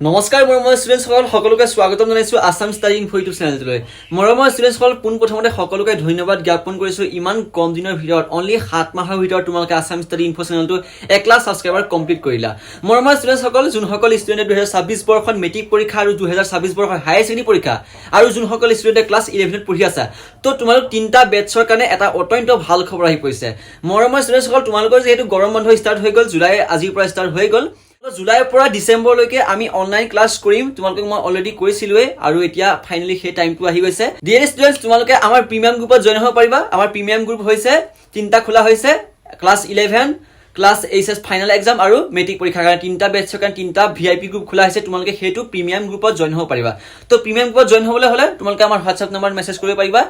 নমস্কাৰ মৰমৰ ষ্টুডেণ্টসকল সকলোকে স্বাগতম জনাইছো আসাম ষ্টাডি ইনফো ইউটিউব চেনেলটোলৈ। মৰমৰ ষ্টুডেণ্টসকল পোনপ্ৰথমতে সকলোকে ধন্যবাদ জ্ঞাপন কৰিছো ইমান কম দিনৰ ভিতৰত অনলি 7 মাহৰ ভিতৰত তোমালোকে আসাম ষ্টাডি ইনফো চেনেলটো 1 লাখ সাবস্ক্ৰাইবাৰ কমপ্লিট কৰিলা। মৰমৰ ষ্টুডেণ্টসকল যোনসকল ষ্টুডেণ্টে 2026 বৰ্ষত মেট্ৰিক পৰীক্ষা আৰু 2026 বৰ্ষৰ হায়াৰ ছেকেণ্ডাৰী পৰীক্ষা আৰু যোনসকল ষ্টুডেণ্টে ক্লাছ 11ত পঢ়ি আছে তো তোমালোক তিনটা বেটছৰ কাৰণে এটা অত্যন্ত ভাল খবৰ আহি পৰিছে। মৰমৰ ষ্টুডেণ্টসকল তোমালোকৰ যেহেতু গৰম বন্ধ ষ্টাৰ্ট হৈ গ'ল, জুলাই আজিৰ পৰা ষ্টাৰ্ট হৈ গ'ল। জুলাইৰ পৰা ডিসেম্বৰলৈকে আমি অনলাইন ক্লাছ কৰিম, তোমালোকক মই অলৰেডি কৈছিলোৱে আৰু এতিয়া ফাইনালি সেই টাইমটো আহি গৈছে। ডিয়াৰ ষ্টুডেণ্টছ তোমালোকে আমাৰ প্ৰিমিয়াম গ্ৰুপত জইন হ'ব পাৰিবা। আমাৰ প্ৰিমিয়াম গ্ৰুপ হৈছে তিনটা খোলা হৈছে, class 11, class HS final exam আৰু মেট্ৰিক পৰীক্ষাৰ কাৰণে তিনটা বেটছৰ কাৰণে তিনটা ভিআইপি গ্ৰুপ খোলা হৈছে। তোমালোকে সেইটো প্ৰিমিয়াম গ্ৰুপত জইন হ'ব পাৰিবা। তো প্ৰিমিয়াম গ্ৰুপত জইন হ'বলৈ হ'লে তোমালোকে আমাৰ হোৱাটছআপ নম্বৰ মেছেজ কৰিব পাৰিবা।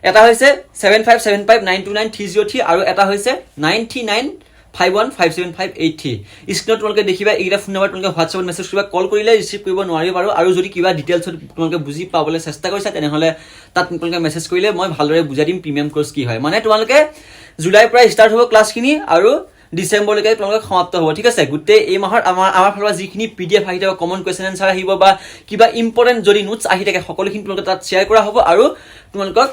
এটা হৈছে 7575929303 আৰু এটা হৈছে 9395157583। স্ক্ৰীনত তোমালোকে দেখিবা এইকেইটা ফোন নম্বৰ, তোমালোকে হোৱাটছআপত মেছেজ কৰিবা। কল কৰিলে ৰিচিভ কৰিব নোৱাৰিব বাৰু, আৰু যদি কিবা ডিটেইলছত তোমালোকে বুজি পাবলৈ চেষ্টা কৰিছা তেনেহ'লে তাত তোমালোকে মেছেজ কৰিলে মই ভালদৰে বুজাই দিম প্ৰিমিয়াম কোৰ্চ কি হয়। মানে তোমালোকে জুলাইৰ পৰা ষ্টাৰ্ট হ'ব ক্লাছখিনি আৰু ডিচেম্বৰলৈকে তোমালোকে সমাপ্ত হ'ব, ঠিক আছে। গোটেই এই মাহত আমাৰ ফালৰ পৰা যিখিনি PDF আহি যাব, কমন কুৱেশ্যন এনচাৰ আহিব বা কিবা ইম্পৰ্টেণ্ট যদি নোটছ আহি থাকে সকলোখিনি তোমালোকে তাত শ্বেয়াৰ কৰা হ'ব আৰু তোমালোকক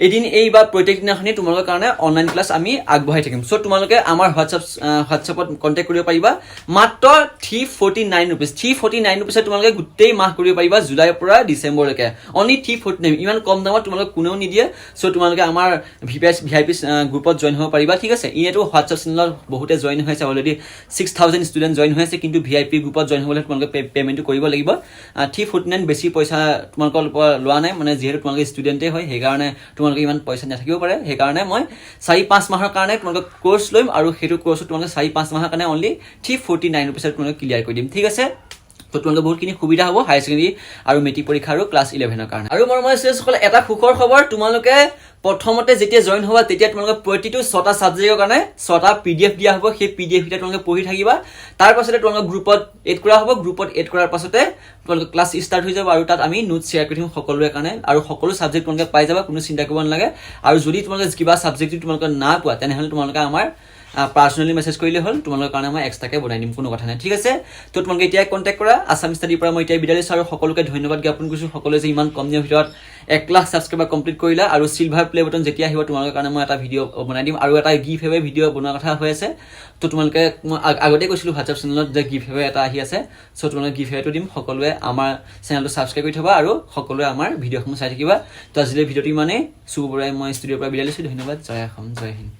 এদিন বা প্ৰত্যেক দিনাখনি তোমালোকৰ কাৰণে অনলাইন ক্লাছ আমি আগবঢ়াই থাকিম। চ' তোমালোকে আমাৰ হোৱাটছআপত কণ্টেক্ট কৰিব পাৰিবা। মাত্ৰ 349 ৰুপিজ 349 ৰুপিছত তোমালোকে গোটেই মাহ কৰিব পাৰিবা জুলাইৰ পৰা ডিচেম্বৰলৈকে। অনলি 349, ইমান কম দামত তোমালোকে কোনেও নিদিয়ে। চ' তোমালোকে আমাৰ ভিআইপি গ্ৰুপত জইন হ'ব পাৰিবা, ঠিক আছে। এনেইতো হোৱাটছআপ চেনেলত বহুতে জইন হৈ আছে, অলৰেডি 6000 ষ্টুডেণ্ট জইন হৈ আছে, কিন্তু ভিআইপি গ্ৰুপত জইন হ'বলৈ তোমালোকে পে'মেণ্টটো কৰিব লাগিব। 349 বেছি পইচা তোমালোকৰ পৰা লোৱা নাই, মানে যিহেতু তোমালোকে ষ্টুডেণ্টেই হয় সেইকাৰণে তোমালোকে ইমান পইচা নাথাকিব পাৰে। সেইকাৰণে মই 4-5 মাহৰ কাৰণে তোমালোকক কোৰ্চ ল'ম আৰু সেইটো কোৰ্চত তোমালোকে 4-5 মাহৰ কাৰণে অনলি 349 ৰুপিছত তোমালোকে ক্লিয়াৰ কৰি দিম, ঠিক আছে। তো তোমালোকে বহুতখিনি সুবিধা হ'ব হায়াৰ ছেকেণ্ডেৰী আৰু মেট্ৰিক পৰীক্ষা আৰু ক্লাছ 11ৰ কাৰণে। আৰু মৰমৰ ষ্টুডেণ্টসকল এটা সুখৰ খবৰ, তোমালোকে প্ৰথমতে যেতিয়া জইন হ'বা তেতিয়া তোমালোকে প্ৰতিটো 6টা ছাবজেক্টৰ কাৰণে 6টা PDF দিয়া হ'ব। সেই PDF কেইটা তোমালোকে পঢ়ি থাকিবা। তাৰ পাছতে তোমালোকক গ্ৰুপত এড কৰা হ'ব। গ্ৰুপত এড কৰাৰ পাছতে তোমালোকে ক্লাছ ষ্টাৰ্ট হৈ যাব আৰু তাত আমি নোটছ শ্বেয়াৰ কৰি দিম সকলোৰে কাৰণে আৰু সকলো ছাবজেক্ট তোমালোকে পাই যাবা, কোনো চিন্তা কৰিব নালাগে। আৰু যদি তোমালোকে কিবা ছাবজেক্ট তোমালোকে না পোৱা তেনেহ'লে তোমালোকে আমাৰ পাৰ্চনেলি মেছেজ কৰিলে হ'ল, তোমালোকৰ কাৰণে মই এক্সট্ৰাকৈ বনাই দিম, কোনো কথা নাই, ঠিক আছে। তো তোমালোকে এতিয়াই কণ্টেক্ট কৰা। আসাম ষ্টাডিৰ পৰা মই এতিয়াই বিদায় লৈছোঁ আৰু সকলোকে ধন্যবাদ জ্ঞাপন কৰিছোঁ। সকলোৱে যে ইমান কম দিনৰ ভিতৰত 1 লাখ ছাবস্ক্ৰাইবাৰ কমপ্লিট কৰিলা। আৰু চিলভাৰ প্লে বটন যেতিয়া আহিব তোমালোকৰ কাৰণে মই এটা ভিডিঅ' বনাই দিম আৰু এটা গিফ্ট এৱে ভিডিঅ' বনোৱাৰ কথা হৈ আছে। তো তোমালোকে মই আগতে কৈছিলোঁ হোৱাটছআপ চেনেলত যে গিফ্ট এৱে এটা আহি আছে। চ' তোমালোকে গিফ্ট এৱেটো দিম। সকলোৱে আমাৰ চেনেলটো ছাবস্ক্ৰাইব কৰি থবা আৰু সকলোৱে আমাৰ ভিডিঅ'সমূহ চাই থাকিবা। তো আজিলৈ ভিডিঅ'টো ইমানেই। চুবুৰাই মই ষ্টুডিঅ'ৰ পৰা বিদায় লৈছোঁ। ধন্যবাদ। জয় অসম, জয় হিন্দ।